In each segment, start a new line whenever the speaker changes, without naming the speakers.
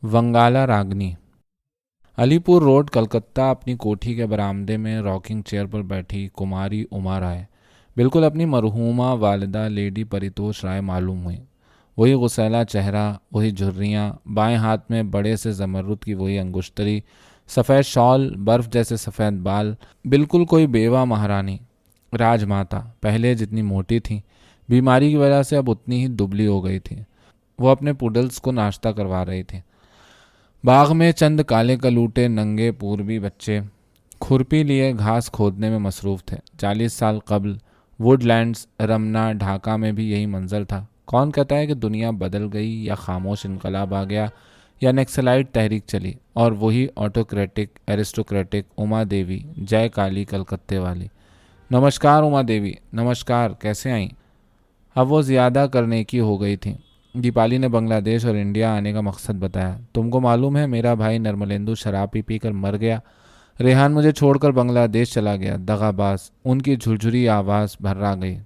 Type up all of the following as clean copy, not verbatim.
वंगाला रागनी। Alipur road Calcutta. अपनी कोठी के बरामदे में रॉकिंग चेयर पर बैठी कुमारी उमा राय बिल्कुल अपनी मरहूमा वालिदा लेडी परितोष राय मालूम हुई। वही गुस्सैला चेहरा, वही झुर्रियाँ, बाएं हाथ में बड़े से जमरुद की वही अंगुश्तरी, सफ़ेद शॉल, बर्फ जैसे सफ़ेद बाल, बिल्कुल कोई बेवा महारानी, राजमाता। पहले जितनी मोटी थी, बीमारी की वजह से अब उतनी ही दुबली हो गई थी। वो अपने पुडल्स को नाश्ता करवा रही थी। बाग में चंद काले कलूटे नंगे पूर्वी बच्चे खुरपी लिए घास खोदने में मसरूफ थे। 40 साल कबल वुडलैंड्स, रमना, ढाका में भी यही मंजर था। कौन कहता है कि दुनिया बदल गई, या खामोश इनकलाब आ गया, या नक्सलाइट तहरीक चली और वही ऑटोक्रेटिक एरिस्टोक्रेटिक उमा देवी, जय काली कलकत्ते वाली। नमस्कार उमा देवी। नमस्कार, कैसे आई? अब वो ज़्यादा करने की हो गई थी। दीपाली ने बांग्लादेश और इंडिया आने का मकसद बताया। तुमको मालूम है, मेरा भाई नर्मलेंदु शराब पी पी कर मर गया। रेहान मुझे छोड़कर बांग्लादेश चला गया। दगाबाज। उनकी झुरझुरी आवाज़ भर्रा गई।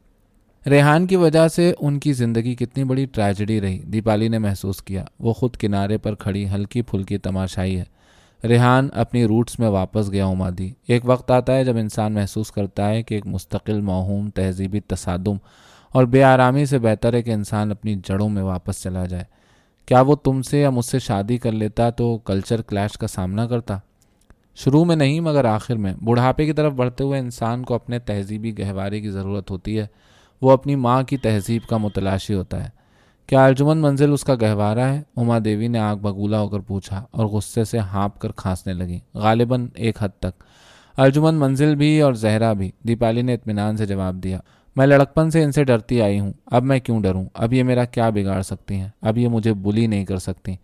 रेहान की वजह से उनकी ज़िंदगी कितनी बड़ी ट्रेजेडी रही, दीपाली ने महसूस किया। वो खुद किनारे पर खड़ी हल्की फुल्की तमाशाई है। रेहान अपनी रूट्स में वापस गया। उमादी। एक वक्त आता है जब इंसान महसूस करता है कि एक मुस्तकिल मौहूम तहजीबी तसादुम और बेआरामी से बेहतर है कि इंसान अपनी जड़ों में वापस चला जाए। क्या वो तुमसे या मुझसे शादी कर लेता तो कल्चर क्लैश का सामना करता? शुरू में नहीं, मगर आखिर में। बुढ़ापे की तरफ बढ़ते हुए इंसान को अपने तहजीबी गहवारे की ज़रूरत होती है। वो अपनी माँ की तहजीब का मुतलाशी होता है। क्या अर्जुमन मंजिल उसका गहवारा है? उमा देवी ने आग बगूला होकर पूछा और गुस्से से हाँप कर खांसने लगी। गालिबन एक हद तक। अर्जुमन मंजिल भी और जहरा भी, दीपाली ने इत्मीनान से जवाब दिया। मैं लड़कपन से इनसे डरती आई हूँ। अब मैं क्यों डरूँ? अब ये मेरा क्या बिगाड़ सकती हैं? अब ये मुझे बुली नहीं कर सकती।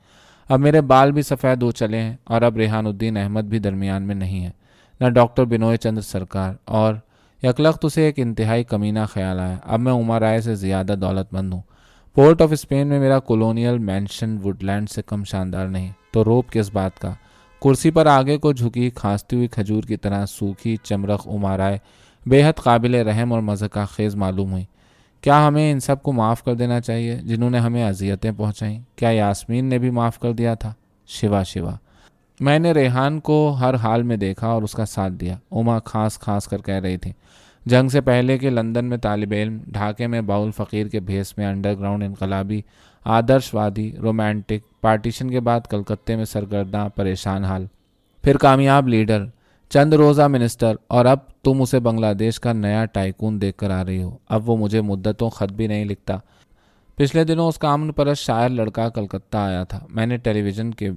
अब मेरे बाल भी सफ़ेद हो चले हैं और अब रेहानुद्दीन अहमद भी दरमियान में नहीं है, न डॉक्टर बिनोय चंद्र सरकार। और यकलख्त उसे एक इंतहाई कमीना ख्याल आया। अब मैं उमा राय से ज़्यादा दौलतमंद हूँ। पोर्ट ऑफ स्पेन में मेरा कॉलोनियल मैंशन वुडलैंड से कम शानदार नहीं, तो रोब किस बात का? कुर्सी पर आगे को झुकी खांसती हुई खजूर की तरह सूखी चमरख उमा राय बेहद काबिल रहम और मज़ाक़ खेज़ मालूम हुई। क्या हमें इन सब को माफ़ कर देना चाहिए जिन्होंने हमें अजियतें पहुंचाईं? क्या यास्मीन ने भी माफ़ कर दिया था? शिवा शिवा। मैंने रेहान को हर हाल में देखा और उसका साथ दिया, उमा खांस खांस कर कह रही थी। जंग से पहले के लंदन में तालिब इल्म, ढाके में बाउल फ़कीर के भेस में अंडरग्राउंड इनकलाबी, आदर्शवादी, रोमांटिक, पार्टीशन के बाद कलकत्ते में सरगर्दा परेशान हाल, फिर कामयाब लीडर, चंद रोज़ा मिनिस्टर, और अब तुम उसे बांग्लादेश का नया टाइकून देख कर आ रही हो। अब वो मुझे मुद्दतों ख़त भी नहीं लिखता। पिछले दिनों उसका अमन परस्त शायर लड़का कलकत्ता आया था। मैंने टेलीविज़न के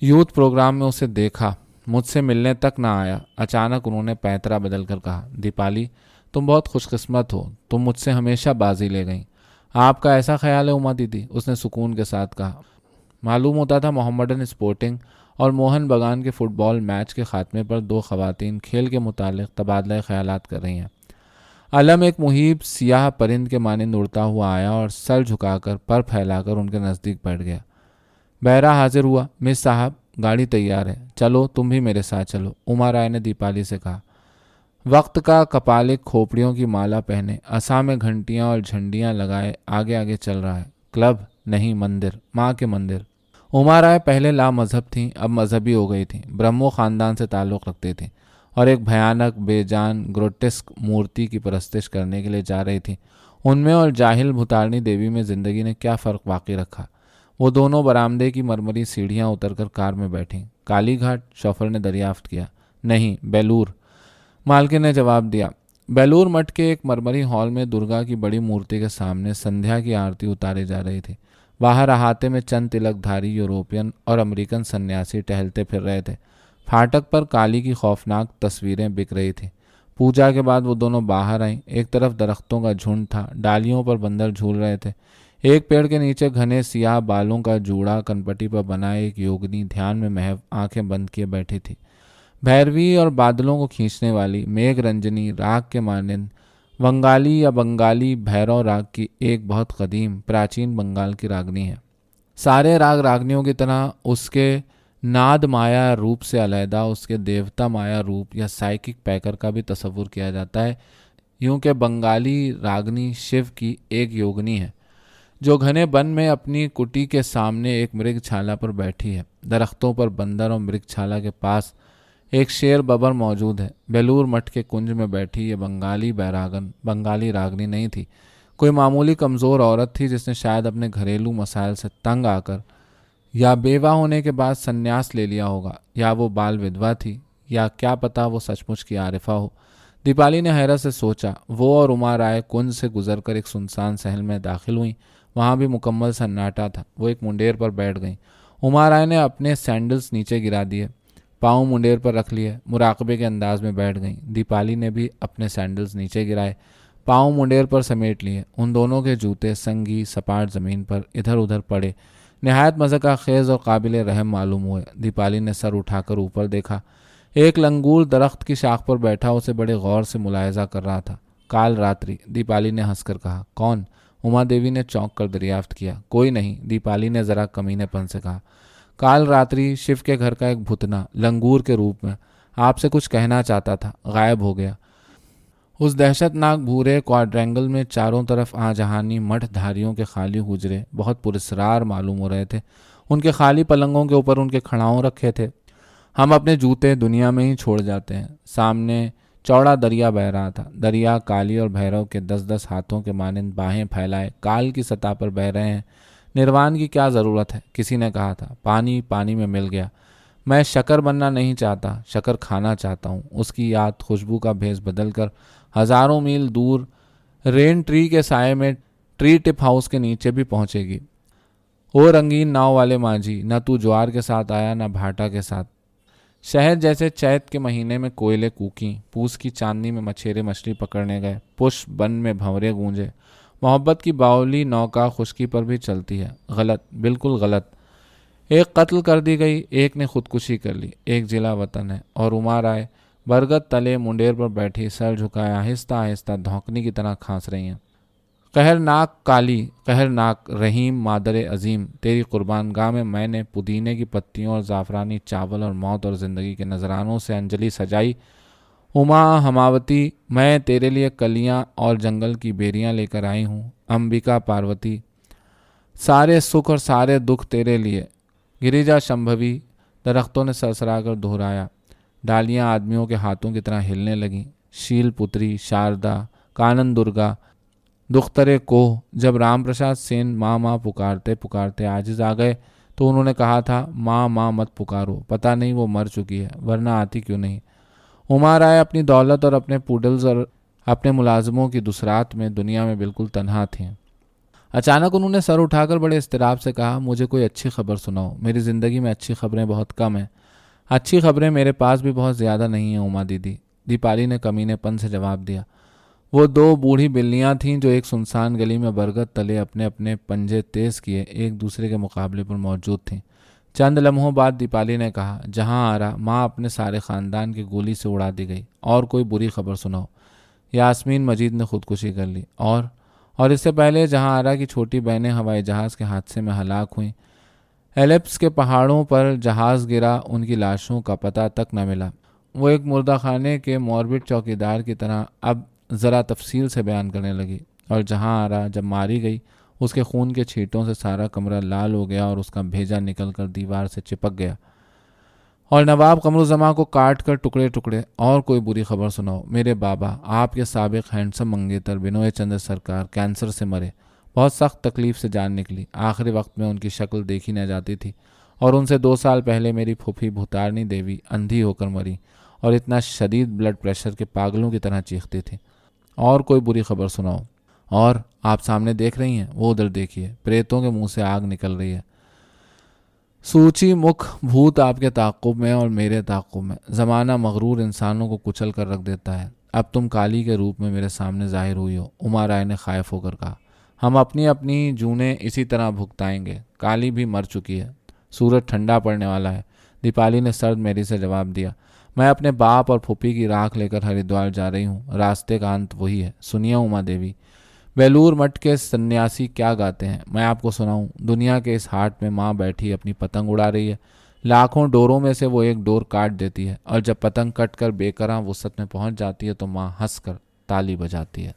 यूथ प्रोग्राम में उसे देखा। मुझसे मिलने तक ना आया। अचानक उन्होंने पैंतरा बदल कर कहा, दीपाली तुम बहुत खुशकिस्मत हो, तुम मुझसे हमेशा बाजी ले गई। आपका ऐसा ख्याल है उमा दीदी? उसने सुकून के साथ कहा। मालूम होता था मोहम्मडन स्पोर्टिंग और मोहन बगान के फुटबॉल मैच के खात्मे पर दो खवातीन खेल के मुतालिक तबादला ख्यालात कर रही हैं। अलम एक मुहीब सियाह परिंद के मानिंद उड़ता हुआ आया और सर झुकाकर पर फैलाकर उनके नज़दीक बैठ गया। बहरा हाजिर हुआ। मिस साहब, गाड़ी तैयार है, चलो तुम भी मेरे साथ चलो, उमा राय ने दीपाली से कहा। वक्त का कपालिक खोपड़ियों की माला पहने, असा में घंटियां और झंडियां लगाए आगे आगे चल रहा है। क्लब नहीं, मंदिर, माँ के मंदिर। उमा राय पहले ला मजहब थीं, अब मजहबी हो गई थीं। ब्रह्मो ख़ानदान से ताल्लुक़ रखती थीं और एक भयानक बेजान ग्रोटेस्क मूर्ति की परस्तिश करने के लिए जा रही थी। उनमें और जाहिल भुतारनी देवी में ज़िंदगी ने क्या फ़र्क बाकी रखा? वो दोनों बरामदे की मरमरी सीढ़ियाँ उतरकर कार में बैठीं। काली घाट? शौफर ने दरियाफ्त किया। नहीं, बेलूर, मालकिन ने जवाब दिया। बेलूर मठ के एक मरमरी हॉल में दुर्गा की बड़ी मूर्ति के सामने संध्या की आरती उतारी जा रही थी। बाहर अहाते में चंद तिलकधारी यूरोपियन और अमेरिकन सन्यासी टहलते फिर रहे थे। फाटक पर काली की खौफनाक तस्वीरें बिक रही थीं। पूजा के बाद वो दोनों बाहर आईं। एक तरफ दरख्तों का झुंड था, डालियों पर बंदर झूल रहे थे। एक पेड़ के नीचे घने सियाह बालों का जूड़ा कनपटी पर बनाए एक योगिनी ध्यान में महव आंखें बंद किए बैठी थी। भैरवी और बादलों को खींचने वाली मेघ रंजनी राग के मानिंद वंगाली या बंगाली भैरव राग की एक बहुत कदीम प्राचीन बंगाल की रागनी है। सारे राग रागनियों की तरह उसके नाद माया रूप से अलहदा उसके देवता माया रूप या साइकिक पैकर का भी तस्वुर किया जाता है। यूं कि बंगाली रागनी शिव की एक योगिनी है जो घने वन में अपनी कुटी के सामने एक मृगशाला पर बैठी है। दरख्तों पर बंदर और मृगशाला के पास एक शेर बबर मौजूद है। बेलूर मठ के कुंज में बैठी ये बंगाली रागनी नहीं थी, कोई मामूली कमज़ोर औरत थी जिसने शायद अपने घरेलू मसाइल से तंग आकर या बेवा होने के बाद संन्यास ले लिया होगा, या वो बाल विधवा थी, या क्या पता वो सचमुच की आरिफा हो। दीपाली ने हैरत से सोचा। वो और उमा राय कुंज से गुजरकर एक सुनसान सहल में दाखिल हुई। वहाँ भी मुकम्मल सन्नाटा था। वो एक मुंडेर पर बैठ गईं। उमा राय ने अपने सैंडल्स नीचे गिरा दिए, पाँव मुंडेर पर रख लिए, मुराकबे के अंदाज में बैठ गईं। दीपाली ने भी अपने सैंडल्स नीचे गिराए, पाँव मुंडेर पर समेट लिए। उन दोनों के जूते संगी सपाट ज़मीन पर इधर उधर पड़े नहायत मज़ा खेज़ और काबिल रहम मालूम हुए। दीपाली ने सर उठाकर ऊपर देखा। एक लंगूर दरख्त की शाख पर बैठा उसे बड़े गौर से मुलायजा कर रहा था। काल रात्रि, दीपाली ने हंसकर कहा। कौन? उमा देवी ने चौंक कर दरियाफ्त किया। कोई नहीं, दीपाली ने ज़रा कमीनेपन से कहा। काल रात्रि शिव के घर का एक भुतना लंगूर के रूप में आपसे कुछ कहना चाहता था, गायब हो गया। उस दहशतनाक भूरे क्वाड्रेंगल में चारों तरफ आजहानी मठधारियों के खाली हुजरे बहुत पुरस्रार मालूम हो रहे थे। उनके खाली पलंगों के ऊपर उनके खड़ाऊं रखे थे। हम अपने जूते दुनिया में ही छोड़ जाते हैं। सामने चौड़ा दरिया बह रहा था। दरिया काली और भैरव के 10-10 हाथों के मानिंद बाहें फैलाए काल की सतह पर बह रहे हैं। निर्वाण की क्या ज़रूरत है? किसी ने कहा था। पानी पानी में मिल गया। मैं शक्कर बनना नहीं चाहता, शक्कर खाना चाहता हूँ। उसकी याद खुशबू का भेस बदलकर हज़ारों मील दूर रेन ट्री के साये में ट्री टिप हाउस के नीचे भी पहुँचेगी। ओ रंगीन नाव वाले माझी, न तू ज्वार के साथ आया न भाटा के साथ। शहद जैसे चैत के महीने में कोयले कूकी, पूस की चांदनी में मछेरे मछली पकड़ने गए, पुष्प बन में भंवरे गूंजे। मोहब्बत की बावली नौका खुशकी पर भी चलती है। गलत, बिल्कुल गलत। एक कत्ल कर दी गई, एक ने खुदकुशी कर ली। एक जिला वतन है। और उमा राय बरगद तले मुंडेर पर बैठी सर झुकाए आहिस्ता आहिस्ता धौंकनी की तरह खांस रही हैं। कहरनाक काली, कहरनाक रहीम मादर अजीम, तेरी कुर्बानगाह में मैंने पुदीने की पत्तियों और ज़ाफ़रानी चावल और मौत और ज़िंदगी के नजरानों से अंजलि सजाई। उमा हमावती, मैं तेरे लिए कलियां और जंगल की बेरियां लेकर आई हूँ। अंबिका पार्वती, सारे सुख और सारे दुख तेरे लिए। गिरिजा शंभवी, दरख्तों ने सरसरा कर दोहराया। डालियां आदमियों के हाथों की तरह हिलने लगीं। शीलपुत्री, शारदा, कानन दुर्गा, दुख्तरे कोह। जब रामप्रसाद सेन माँ माँ पुकारते पुकारते आजिज आ गए तो उन्होंने कहा था, माँ माँ मत पुकारो, पता नहीं वो मर चुकी है, वरना आती क्यों नहीं। उमा राय अपनी दौलत और अपने पूडल्स और अपने मुलाजमों की दुसरात में दुनिया में बिल्कुल तन्हा थीं। अचानक उन्होंने सर उठाकर बड़े इस्तिराब से कहा, मुझे कोई अच्छी खबर सुनाओ। मेरी ज़िंदगी में अच्छी खबरें बहुत कम हैं। अच्छी खबरें मेरे पास भी बहुत ज़्यादा नहीं हैं उमा दीदी, दीपाली ने कमीनेपन से जवाब दिया। वो दो बूढ़ी बिल्लियाँ थीं जो एक सुनसान गली में बरगद तले अपने अपने पंजे तेज किए एक दूसरे के मुकाबले पर मौजूद थीं। चंद लम्हों बाद दीपाली ने कहा, जहाँ आ रहा माँ अपने सारे ख़ानदान की गोली से उड़ा दी गई। और कोई बुरी खबर सुनाओ। यास्मीन मजीद ने खुदकुशी कर ली। और इससे पहले जहाँ आ रहा की छोटी बहनें हवाई जहाज़ के हादसे में हलाक हुईं। एलेप्स के पहाड़ों पर जहाज़ गिरा, उनकी लाशों का पता तक न मिला। वो एक मुर्दा खाने के मॉर्बिड चौकीदार की तरह अब ज़रा तफसील से बयान करने लगी। और जहाँ आ रहा जब मारी गई, उसके खून के छींटों से सारा कमरा लाल हो गया और उसका भेजा निकलकर दीवार से चिपक गया। और नवाब कमरुज़्ज़मा को काट कर टुकड़े टुकड़े। और कोई बुरी खबर सुनाओ। मेरे बाबा, आपके साबिक हैंडसम मंगेतर बिनोय चंद्र सरकार कैंसर से मरे। बहुत सख्त तकलीफ से जान निकली। आखिरी वक्त में उनकी शक्ल देखी न जाती थी। और उनसे 2 साल पहले मेरी फूफी भूतारनी देवी अंधी होकर मरी और इतना शदीद ब्लड प्रेशर के पागलों की तरह चीखती थी। और कोई बुरी खबर सुनाओ। और आप सामने देख रही हैं, वो उधर देखिए, प्रेतों के मुंह से आग निकल रही है। सूची मुख भूत आपके ताक़ुब में और मेरे ताक़ुब में। ज़माना मगरूर इंसानों को कुचल कर रख देता है। अब तुम काली के रूप में मेरे सामने जाहिर हुई हो। उमा राय ने खायफ होकर कहा, हम अपनी अपनी जूनें इसी तरह भुगताएंगे। काली भी मर चुकी है। सूरज ठंडा पड़ने वाला है। दीपाली ने सर्द मेरी से जवाब दिया। मैं अपने बाप और फूफी की राख लेकर हरिद्वार जा रही हूँ। रास्ते का अंत वही है। सुनिए उमा देवी, बेलूर मठ के सन्यासी क्या गाते हैं, मैं आपको सुनाऊं। दुनिया के इस हाट में माँ बैठी अपनी पतंग उड़ा रही है। लाखों डोरों में से वो एक डोर काट देती है और जब पतंग कट कर बेकरां वुसत में पहुंच जाती है तो माँ हंस कर ताली बजाती है।